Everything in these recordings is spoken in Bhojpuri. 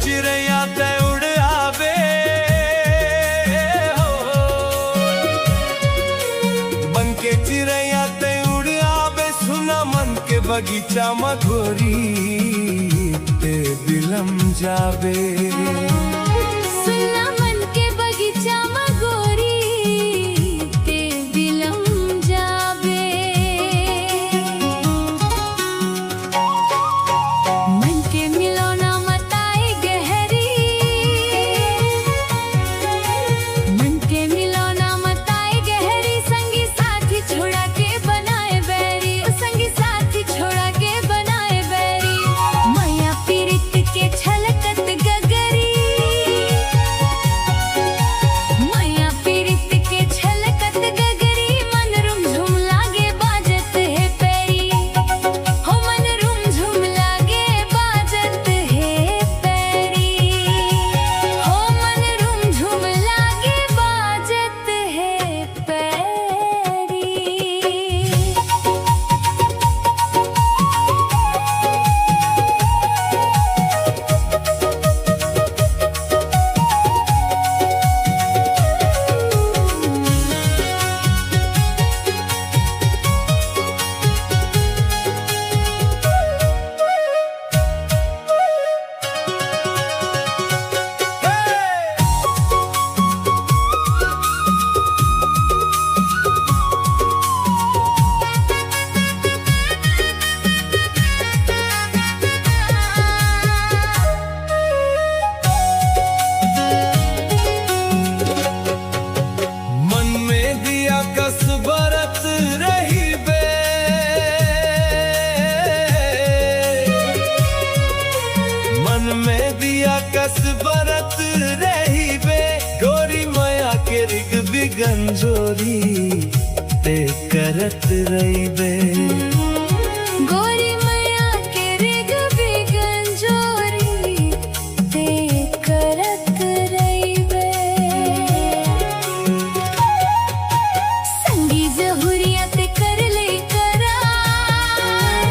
चिड़ैया ते उड़ आवे हो, बन के चिड़ैया ते उड़ आवे। सुना मन के बगीचा मगोरी ते बिलम जावे। सुना मन के बगीचा मगोरी ते बिलम जावे। मन के मिलौना मताए गहरी, मन के मिलौना मताए गहरी। संगी साथी छोड़ा के बनाए बैरी, संगी साथी छोड़ा के बनाए बैरी। मैया पीरित के छलकत गगरी, मैया पीरित के छलकत गगरी। मन रुम झुम लागे बाजत है पैरी, हो मन रुम झुम लागे बाजत है पैरी, हो मन रुम झुम लागे बाजत है पैरी। मन में दिया कस बरत रही बे, मन में दिया कस बरत रही बे। गोरी माया के रिग बिगन जोरी ते करत रही बे। गोरी मैया के रिग बिगन जोरी ते करत रहिबे। संगी जहुरिया ते कर ले करार,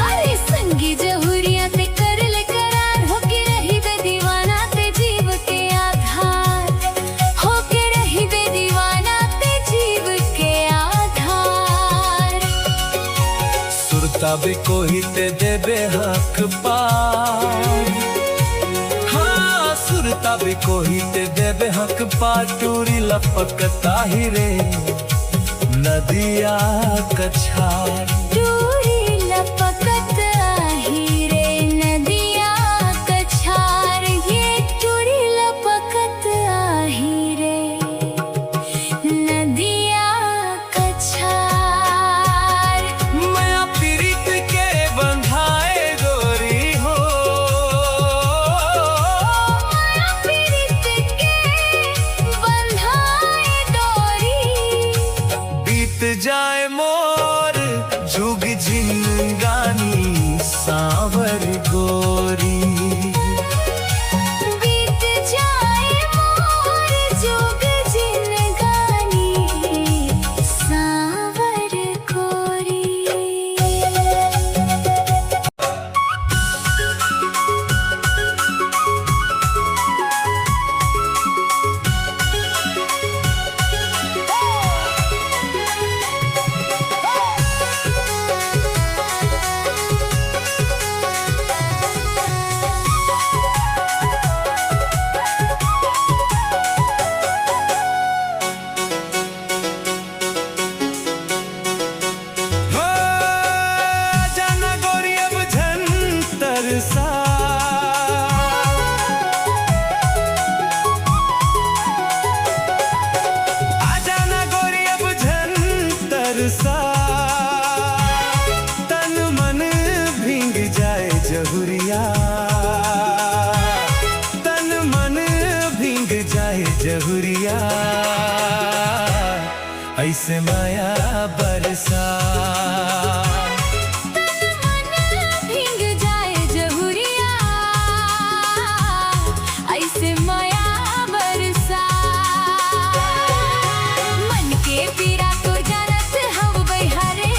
अरे संगी जहुरिया ते कर ले करार। होके रहिबे दीवाना ते जीव के आधार, होके रहिबे दीवाना ते जीव के आधार। सुरता भी कोई ते देबे हक पार, हाँ सुरता भी कोई ते देबे हक पार। टूरी लपकता ही रे नदिया कछार, टूरी लपकत आही रे नदिया कछार। ये टूरी लपकत आही रे नदिया कछार। माया पीरित के बंधाए गोरी हो, माया पीरित के बंधाए डोरी। बीत जाए मोर जुग जिंगानी सांवर गोरी। बीत जाए मोर जुग जिनगानी सांवर गोरी। हो जाना गोरी अब झंतर सा, आ जाना गोरी अब झंतर सा। तन मन भींग जाए जहुरिया, तन मन भींग जाए जहुरिया। ऐसे माया बरसा, मन भींग जाए जहुरिया, ऐसे माया बरसा। मन के पीरा तो जानत हम बहिहारे,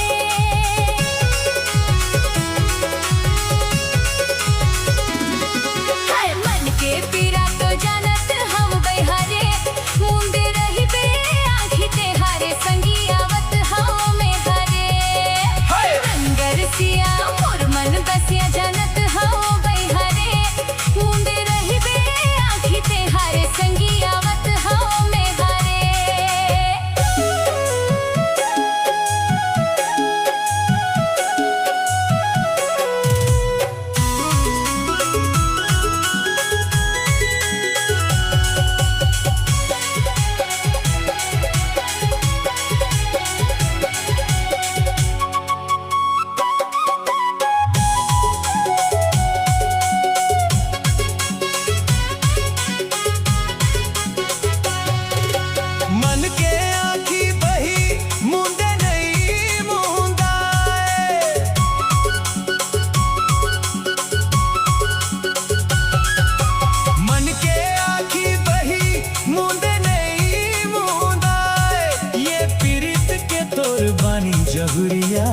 बानी जहुरिया,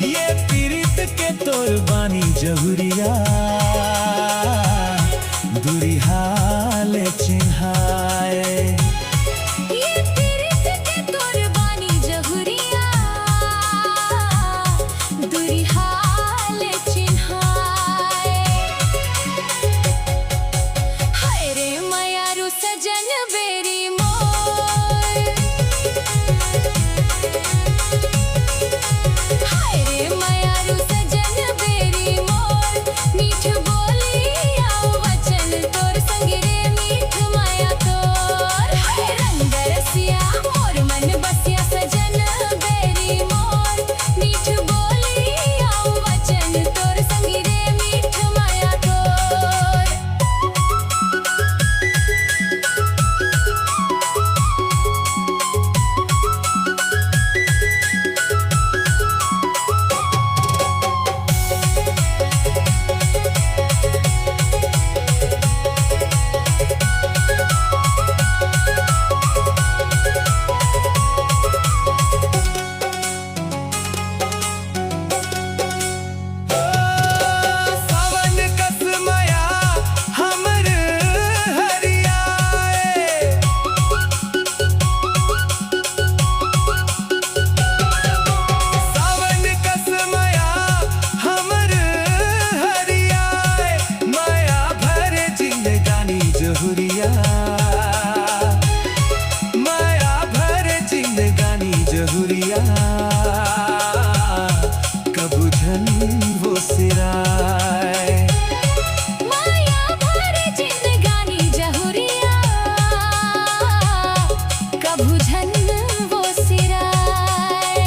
ये पीरित के तोर बानी जहुरिया, दूरी हाल चिन्हाए। ये पीरित के तोर बानी जहुरिया, दूरी हाल चिन्हाए। हाय रे मयारू सजन बेरी मोर, हाय रे मयारू सजन बेरी मोर, मीठ बोली आओ वचन तोर संग रे मीठ माया तोर। हाय रंग रसिया मोर मन बसिया सजन बेरी मोर, मीठ बोली आओ वचन तोर संग रे मीठ माया तोर। सावन कस माया हमर हरियाए, सावन कस माया हमर हरियाए, माया भरे जिंदगानी जहुरिया, माया भरे जिंदगानी जहुरिया, कबू झन वो सिराए। माया भरे जिंदगानी जहुरिया, कभू झन वो सिराए।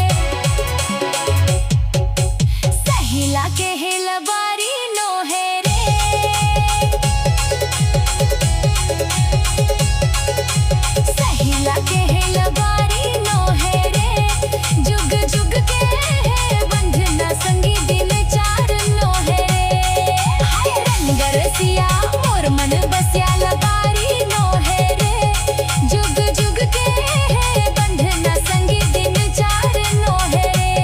सहिला के हेलबारी नो है रे, सहिला के हेलबारी नो है रे, जुग जुग के है बंधना संगी दिन चार नो है रे। हाय रंग रसिया मोर मन बसिया लबारी नो है रे, जुग जुग के है बंधना संगी दिन चार नो है रे।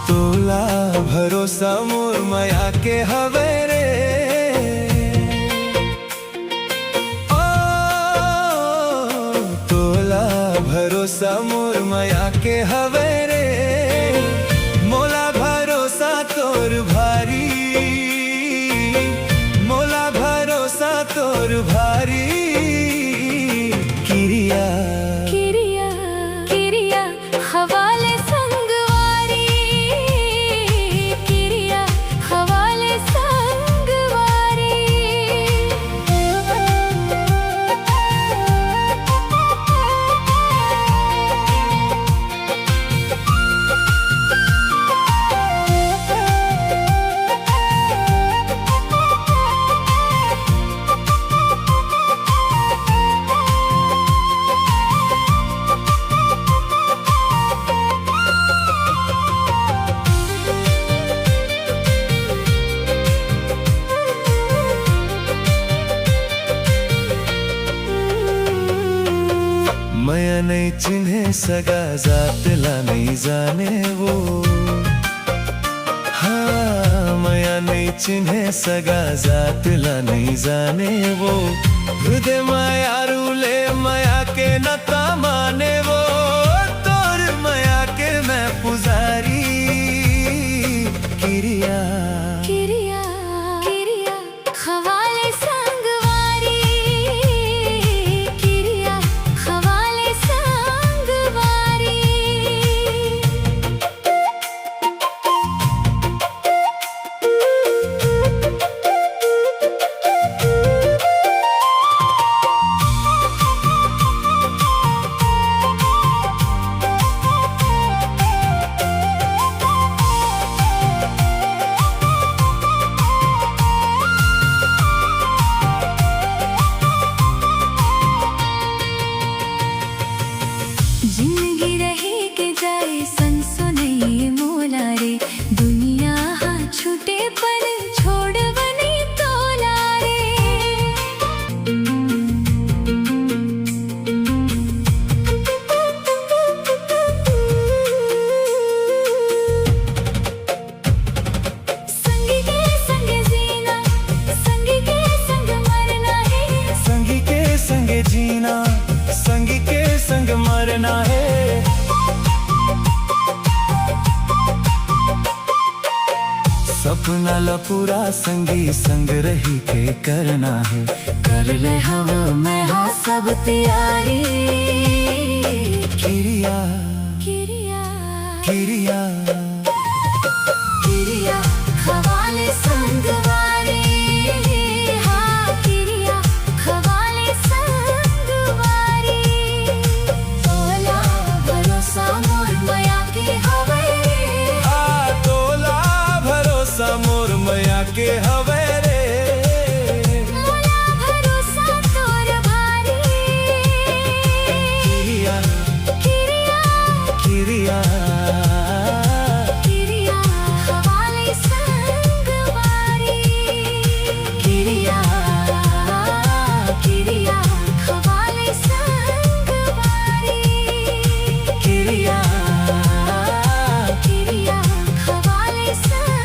तोला भरोसा मोर माया के हवे रे, ओ तोला भरोसा मोर माया के हवे रे, मोला भरोसा तोर भारी, मोला भरोसा तोर भारी। किरिया किरिया किरिया हवाले संगवारी, किरिया हवाले संगवारी। माया नहीं चिन्हे सगा जातला नहीं जाने वो, हाँ माया नहीं चिन्हे सगा जातला नहीं जाने वो, हृदय माया रूले माया के नता माने वो, तोर माया के मैं पुजारी किरिया किरिया किरिया खवाले संगवारी, किरिया खवाले संगवारी। जिंदगी रहे के जाए सनसनई मोला रे, दुनिया हाथ छूटे पर छोड़ बनी तोला रे। संगी के संग जीना, संगी के संग मरना है, संगी के संग जीना, संगी के संग मरना है। सपना ला पूरा संगी संग रही के करना है, कर ले हम मैं हाँ सब तैयारी। किरिया किरिया किरिया किरिया खवाले संगवारी, हाँ किरिया खवाले संगवारी। तोला भरोसा मोर माया के हवे, आ तोला भरोसा मोर माया के हवे रे, मोला भरोसा तोर भारी। किरिया किरिया किरिया किरिया खवाले संगवारी, किरिया किरिया खवाले संगवारी, किरिया किरिया खवाले संगवारी।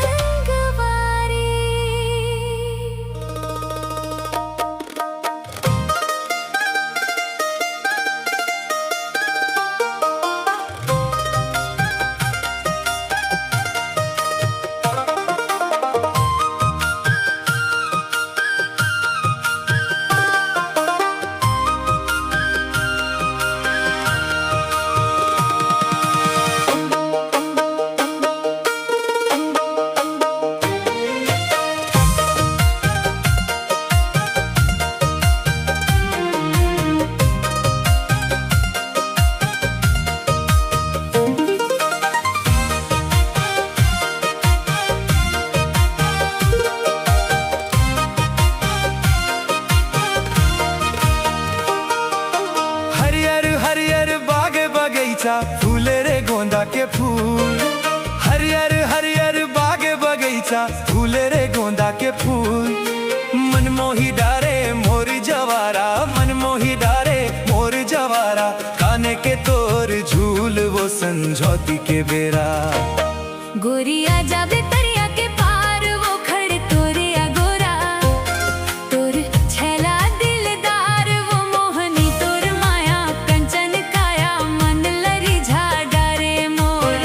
हरियर हरियर बाग बगीचा फूले रे गोंदा के फूल, हरियर हरियर बाग बगीचा फूले रे गोंदा के फूल। मनमोही डारे मोर जवारा, मनमोही डारे मोर जवारा, खाने के तोर झूल वो संझौती के बेरा। गोरिया जाबे तरिया के पार, वो खड़े तोरे अगोरा, तोर छैला दिलदार, वो मोहनी तोर माया कंचन काया, मन लरी झाड़ा रे मोर।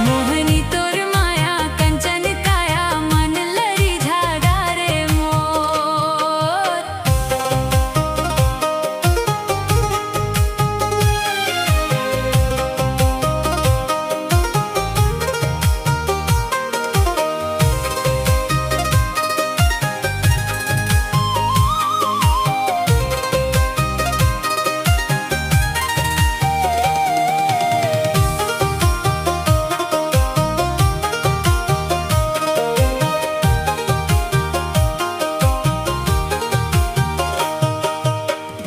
मोहनी तोर माया कंचन काया, मन लरी झाड़ा रे मोर।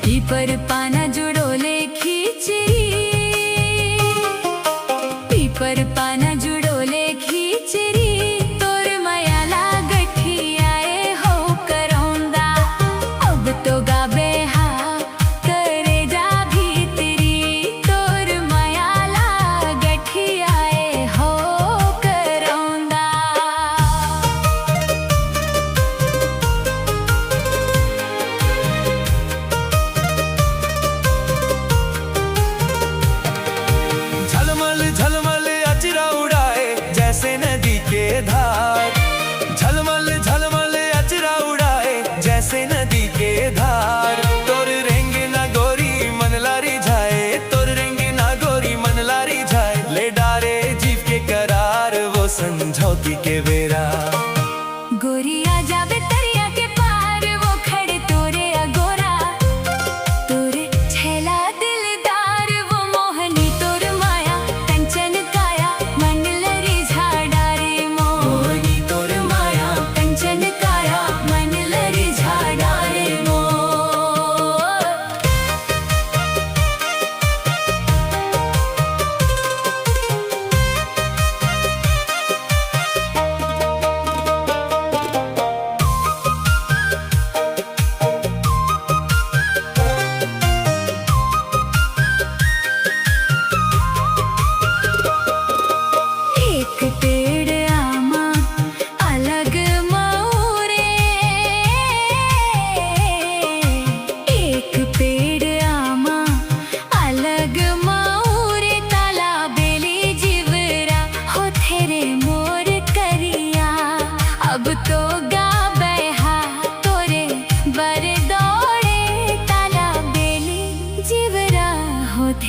पीपर पाना जुड़ोले खींची, पीपर पाना जुड़ोले खींचरी, तोर मायाला गठी आए हो करौंदा। अब तो गाबे हा करे जा भीतरी,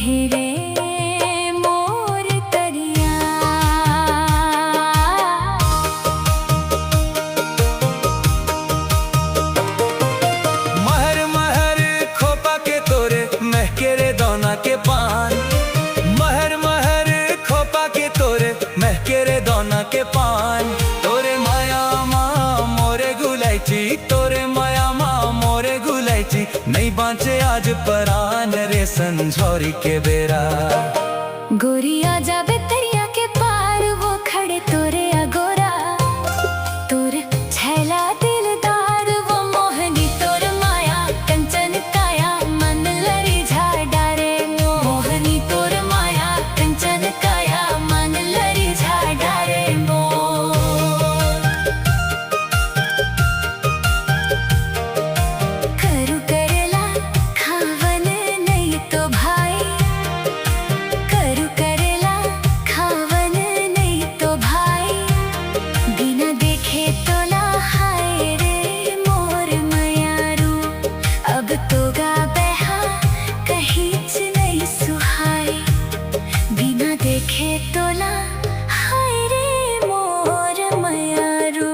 कहे रे मोर तरिया। महर महर खोपा के तोरे महके रे दौना के पान। महर महर खोपा के तोरे महके रे दौना के पान। तोरे माया माँ मोरे गुलाइची, तोरे माया माँ मोरे गुलाइची। नहीं बाँचे आज परान रे संझौरी के बेरा। गोरिया जाबे तरिया के पार वो खड़े तोरे अगोरा। तोर छैला दिलदार वो मोहनी, तोर माया कंचन काया मन लरी झाडारे। मोहनी तोर माया कंचन काया मन लरी झाडारे मोर। करू करेला खावन नहीं तो भाई। करू करेला खावन नहीं तो भाई। बिना देखे तोला हाय रे मोर मयारू। अब तो गा बहा कहीच नहीं सुहाई। बिना देखे तोला हाय रे मोर मयारू।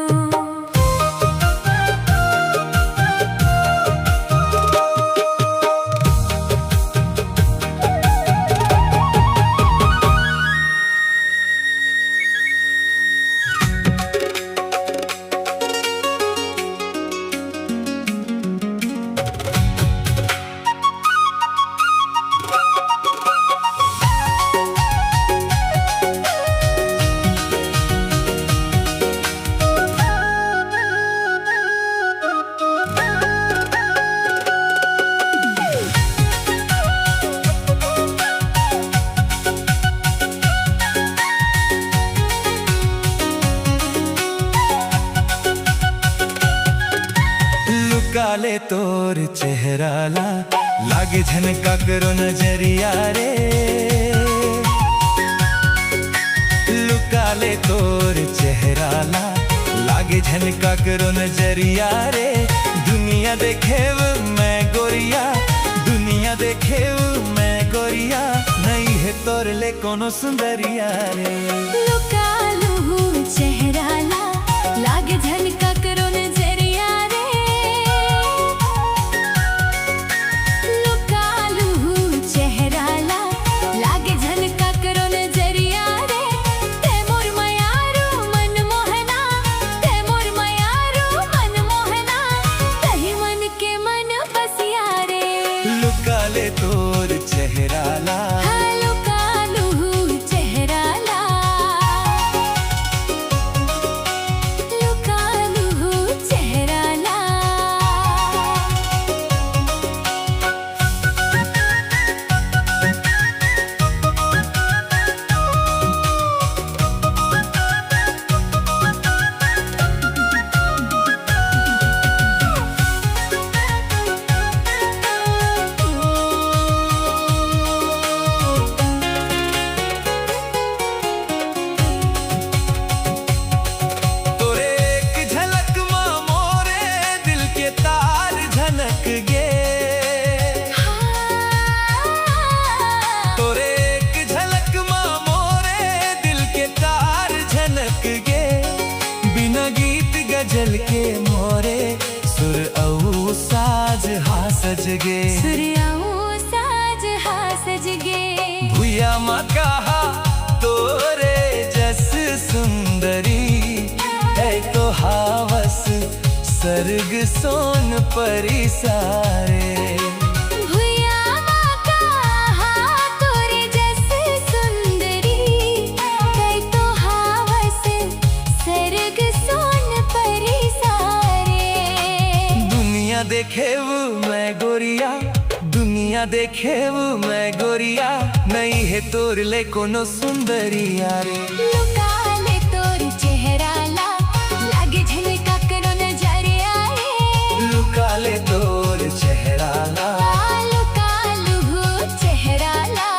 काले तोर चेहरा ला लागे झनका करो नजरिया रे। लुकाले तोर चेहरा ला लागे झनका करो नजरिया रे। दुनिया देखे मैं गोरिया, दुनिया देखे मैं गोरिया। नहीं है तोर ले कोनो सुंदरिया रे। लुकालू चेहरा ला लागे झनका करो नजरिया रे। लुकालू चेहरा ला लागे झनका करो नजरिया रे। ते मोर मयारू मन मोहना, ते मोर मयारू मन मोहना। तही मन के मन बसिया रे। लुकाले तोर चेहरा ला लुकालू चेहरा ला। लुकालू चेहरा ला। तोरे एक झलक माँ मोरे दिल के तार झनक गे। तोरे एक झलक माँ मोरे दिल के तार झनक गे। बिना गीत गजल के मोरे सुर औ साज हा सज गे। सूर्याओ साज हा सज गे। भूया माँ कहा तोरे जस सुंदरी है तो हावस सर्ग सोन परी सारे। भुया माँ कहा तोरे जैसे सुंदरी। कई तो हावस सर्ग सोन परी सारे। दुनिया देखे वो मैं गोरिया, दुनिया देखे वो मैं गोरिया। नहीं है तोर ले कोनो सुंदरिया रे। लुकाले तोर चेहरा ला लागे झनका करो नजरिया रे। लुकाले तोर चेहरा ला। लुकालू चेहरा ला।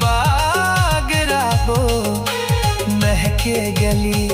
बाग राहो महके गली